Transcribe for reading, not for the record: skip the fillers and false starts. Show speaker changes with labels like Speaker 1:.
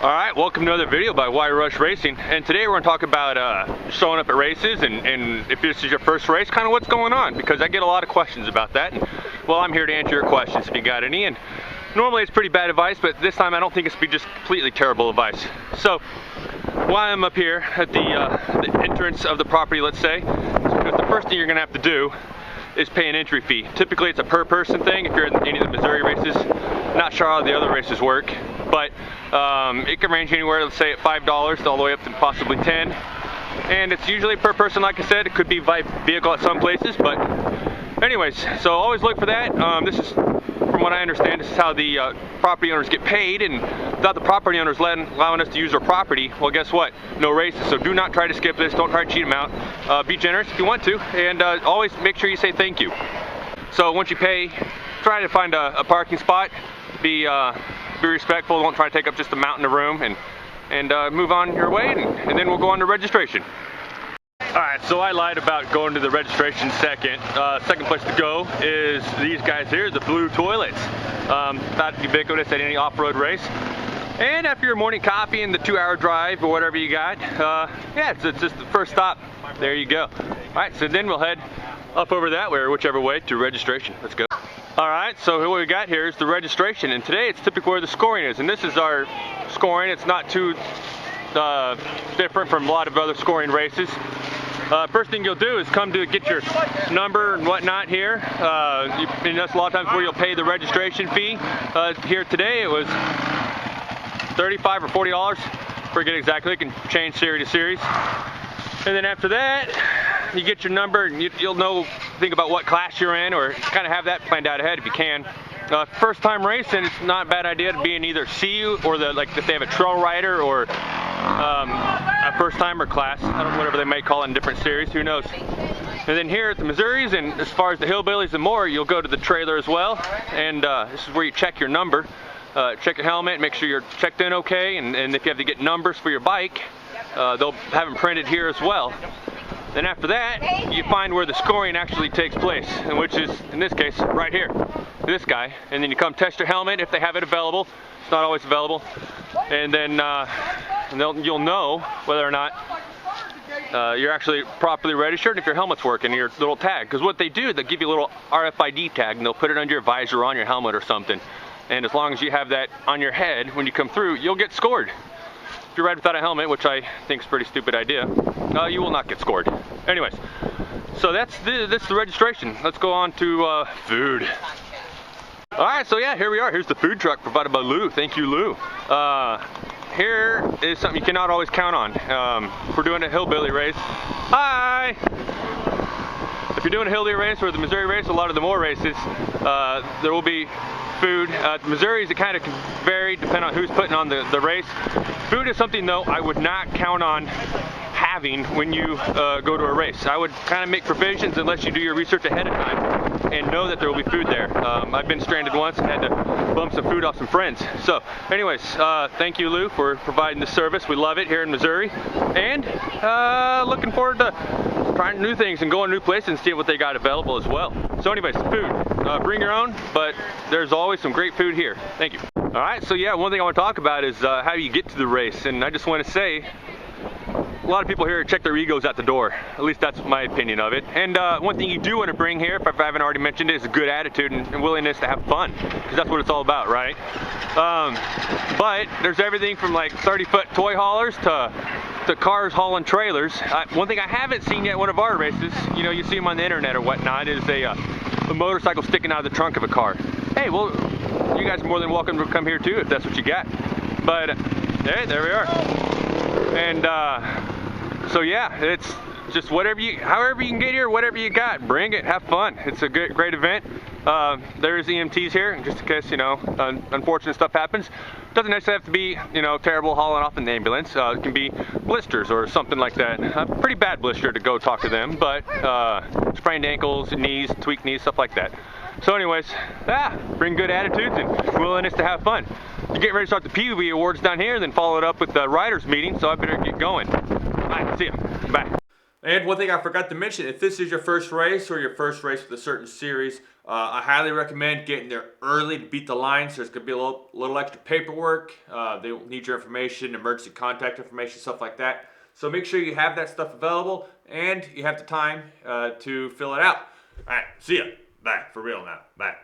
Speaker 1: Alright, welcome to another video by Why Rush Racing, and today we're going to talk about showing up at races and if this is your first race, kind of what's going on, because I get a lot of questions about that, and well, I'm here to answer your questions if you got any, and normally it's pretty bad advice, but this time I don't think it's be just completely terrible advice. So, why I'm up here at the entrance of the property, let's say, is because the first thing you're going to have to do is pay an entry fee. Typically it's a per person thing if you're in any of the Missouri races. Not sure how the other races work, but it can range anywhere, let's say at $5 all the way up to possibly $10. And it's usually per person, like I said. It could be by vehicle at some places, but anyways, so always look for that. This is, from what I understand, this is how the property owners get paid, and without the property owners allowing us to use their property, well, guess what? No races. So do not try to skip this. Don't try to cheat them out. Be generous if you want to, and always make sure you say thank you. So once you pay, try to find a parking spot. Be respectful. Don't try to take up just a mountain of room, and move on your way, and then we'll go on to registration. Alright, so I lied about going to the registration second. Second place to go is these guys here, the blue toilets. Not ubiquitous at any off-road race. And after your morning coffee and the 2-hour drive or whatever you got, yeah, it's just the first stop. There you go. Alright, so then we'll head up over that way or whichever way to registration. Let's go. Alright, so what we got here is the registration, and today it's typically where the scoring is, and this is our scoring. It's not too different from a lot of other scoring races. First thing you'll do is come to get your number and whatnot here. And that's a lot of times where you'll pay the registration fee. Here today it was $35 or $40. Forget exactly. It can change series to series. And then after that, you get your number, and you'll think about what class you're in, or kind of have that planned out ahead if you can. First time racing, it's not a bad idea to be in either C or if they have a trail rider or a first timer class. I don't know, whatever they may call it in different series, who knows. And then here at the Missouris, and as far as the hillbillies and more, you'll go to the trailer as well, and this is where you check your number, check your helmet, make sure you're checked in okay, and if you have to get numbers for your bike, they'll have them printed here as well. Then after that, you find where the scoring actually takes place, and which is, in this case, right here, this guy. And then you come test your helmet if they have it available. It's not always available. And then you'll know whether or not you're actually properly registered, and if your helmet's working, your little tag. Because what they do, they'll give you a little RFID tag, and they'll put it under your visor or on your helmet or something. And as long as you have that on your head when you come through, you'll get scored. If you ride without a helmet, which I think is a pretty stupid idea, you will not get scored. Anyways, so that's the registration. Let's go on to food. Alright, so yeah, here we are. Here's the food truck provided by Lou. Thank you, Lou. Here is something you cannot always count on. If we're doing a hillbilly race. Hi! If you're doing a hillbilly race or the Missouri race, a lot of the more races, there will be food. Missouris, it kind of can vary depending on who's putting on the race. Food is something, though, I would not count on having when you go to a race. I would kind of make provisions unless you do your research ahead of time and know that there will be food there. I've been stranded once and had to bump some food off some friends. So anyways, thank you, Lou, for providing the service. We love it here in Missouri, and looking forward to trying new things and going to new places and seeing what they got available as well. So anyways, food. Bring your own, but there's always some great food here. Thank you. Alright, so yeah, one thing I want to talk about is how you get to the race, and I just want to say, a lot of people here check their egos at the door. At least that's my opinion of it. And one thing you do want to bring here, if I haven't already mentioned it, is a good attitude and willingness to have fun, because that's what it's all about, right? But there's everything from like 30-foot toy haulers to cars hauling trailers. One thing I haven't seen yet, one of our races, you see them on the internet or whatnot, is a motorcycle sticking out of the trunk of a car. Hey, well, you guys are more than welcome to come here too if that's what you got. But hey, there we are. And so yeah, it's just however you can get here, whatever you got, bring it, have fun. It's a great event. There's EMTs here, just in case, unfortunate stuff happens. Doesn't necessarily have to be, terrible hauling off in the ambulance. It can be blisters or something like that. A pretty bad blister to go talk to them, but sprained ankles, knees, tweaked knees, stuff like that. So anyways, bring good attitudes and willingness to have fun. You're getting ready to start the PUB awards down here, then follow it up with the riders meeting, so I better get going. Alright, see ya. Bye. And one thing I forgot to mention, if this is your first race or your first race with a certain series, I highly recommend getting there early to beat the lines. There's going to be a little extra paperwork. They will need your information, emergency contact information, stuff like that. So make sure you have that stuff available and you have the time to fill it out. All right, see ya. Bye. For real now. Bye.